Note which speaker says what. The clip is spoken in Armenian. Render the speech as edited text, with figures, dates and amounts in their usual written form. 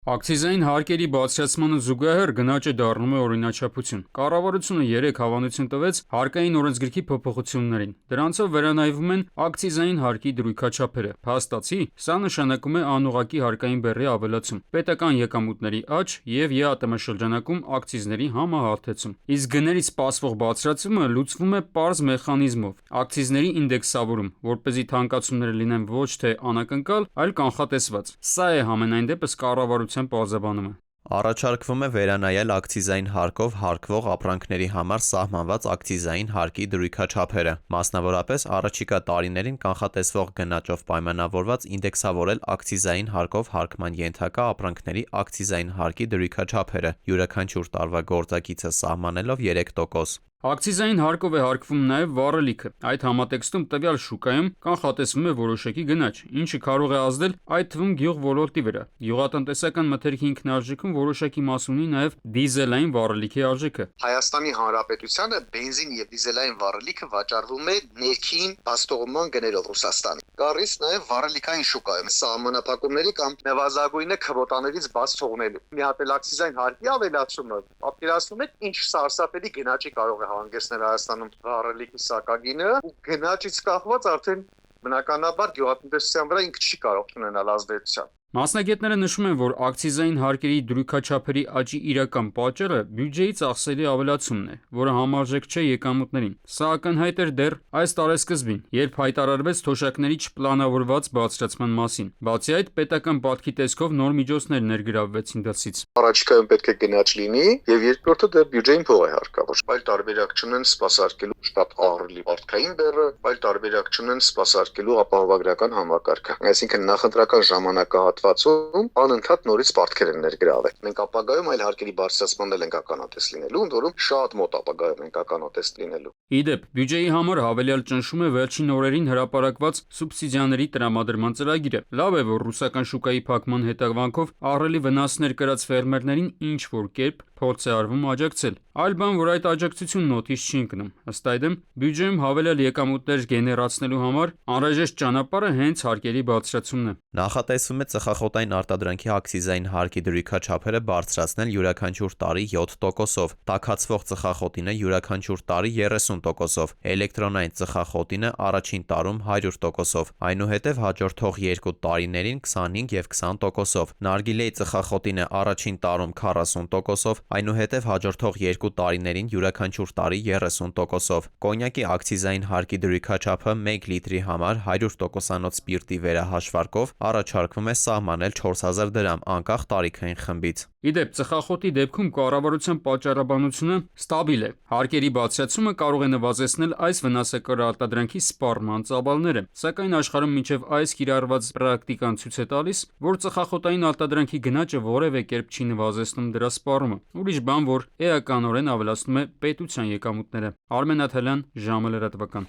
Speaker 1: Ակցիզային հարկերի բարձրացմանը զուգահեռ գնաճը դառնում է օրինաչափություն։ Կառավարությունը երեկ հավանություն տվեց հարկային օրենսգրքի փոփոխություններին։ Դրանցով վերանայվում են ակցիզային հարկի դրույքաչափերը։ Փաստացի, սա նշանակում է անուղղակի հարկային բեռի ավելացում, պետական եկամուտների աճ և ԵԱՏՄ շրջանակում ակցիզների համահարթեցում։ Իսկ գների սպասվող բարձրացումը լուծվում է պարզ մեխանիզմով՝ ակցիզների ինդեքսավորում, որպեսզի թանկացումները լինեն ոչ թե անակնկալ, այլ կանխատեսված։ Սա է համենայն դեպս կառավարության պարզաբանումը։
Speaker 2: Առաջարկվում է վերանայել ակցիզային հարկով հարկվող ապրանքների համար սահմանված ակցիզային հարկի դրույքաչափերը, մասնավորապես առաջիկա տարիներին կանխատեսվող գնաճով պայմանավորված ինդեքսավորել ակցիզային հարկով հարկման ենթակա ապրանքների ակցիզային հարկի դրույքաչափերը, յուրաքանչյուր տարվա գործակիցը սահմանելով 3%։
Speaker 1: Ակցիզային հարկով է հարկվում նաև վառելիքը։ Այդ համատեքստում տվյալ շուկայում կանխատեսվում է որոշակի գնաճ, ինչը կարող է ազդել այդ թվում գյուղոլորտի վրա։ Գյուղատնտեսական մթերքի ինքնարժեքում որոշակի մաս ունի նաև դիզելային վառելիքի արժեքը։
Speaker 3: Հայաստանի Հանրապետությանը բենզին և դիզելային վառելիքը վաճառվում է ներքին բաստողման գներով Ռուսաստանի։ Գալիս նաև վառելիքային շուկայում սահմանափակումների կամ նվազագույնը քվոտաներից բաց թողնելու։ Մի հատ էլ ակցիզային հարկի ավելացումը պատկերացնում է ինչ սարսափելի գնաճի կարող է հանգեցնել Հայաստանում վառելիքի սակագինը, ու գնաճից կախված արդեն բնականաբար գյուղատնտեսության վրա ինքը չի կարող ունենալ ազդեցություն։
Speaker 1: Մասնագետները նշում են, որ ակցիզային հարկերի դրույքաչափերի աճի իրական պատճառը բյուջեի ծախսերի ավելացումն է, որը համարժեք չէ եկամուտներին։ Սա ակնհայտ էր դեռ այս տարեսկզբին, երբ հայտարարվեց թոշակների չպլանավորված բարձրացման մասին։ Բացի այդ, պետական պատքի տեսքով նոր միջոցներ ներգրավվեցին դրսից։
Speaker 3: Առաջիկայում պետք է գնաճ լինի, եւ երկրորդը դա բյուջեին փող է հարկավոր։ Այլ տարբերակ չունեն սպասարկելու շատ ահռելի մարդկային բեռը, այլ տարբերակ չունեն սպասարկելու ապահովագրական համակարգը։ Այսինքն նախընտրական ժամանակահատվածում անընդհատ նորից պարտքեր են ներգրավել։ Մենք ապագայում այլ հարկերի բարձրացման էլ ենք ականատես լինելու, ընդ որում շատ մոտ ապագայում ենք ականատես լինելու։
Speaker 1: Իդեպ, բյուջեի համար հավելյալ ճնշում է վերջին օրերին հրապարակված սուբսիդիաների տրամադրման ծրագիրը։ Լավ է, որ ռուսական շուկայի փակման հետևանքով ահռելի վնասներ կրած ֆերմերներին ինչ որ կերպ փորձ է արվում աջակցել։ Այլ բան, որ այդ աջակցությունն օդից չի ընկնում։ Ըստ այդմ, բյուջեում հավելյալ եկամուտներ գեներացնելու համար անհրաժեշտ ճանապարհը հենց հարկերի բարձրացումն է։
Speaker 2: Նախատեսվում է ծխախոտային արտադրանքի ակցիզային հարկի դրույքաչափերը բարձրացնել յուրաքանչյուր տարի 7%-ով, տաքացվող ծխախոտինը յուրաքանչյուր տարի 30%-ով, էլեկտրոնային ծխախոտինը առաջին տարում 100%-ով, այնուհետև հաջորդող 2 տարիներին 25 և 20%-ով, նարգիլեի ծխախոտինը առաջին տարում 40%-ով, այնուհետև հաջորդող 2 տարիներին յուրաքանչյուր տարի 30%-ով։ Կոնյակի ակցիզային հարկի դրույքաչափը 1 լիտրի համար 100%-անոց սպիրտի վերահաշվարկով առաջարկվում է սահմանել 4000 դրամ անկախ տարիքային խմբից։
Speaker 1: Իդեպ, ծխախոտի դեպքում կառավարության պատճառաբանությունը ստաբիլ է։ Հարկերի բարձրացումը կարող է նվազեցնել այս վնասակար արտադրանքի սպառման ծավալները, սակայն աշխարհում մինչև այս կիրառված պրակտիկան ցույց է տալիս, որ ծխախոտային արտադրանքի գնաճը որևէ կերպ չի նվազեցնում դրա սպառումը։ Ուրիշ բան, որ էականորեն ավելացնում է պետության եկամուտները։ Արմեն Աթալյան, ժամը լրատվական։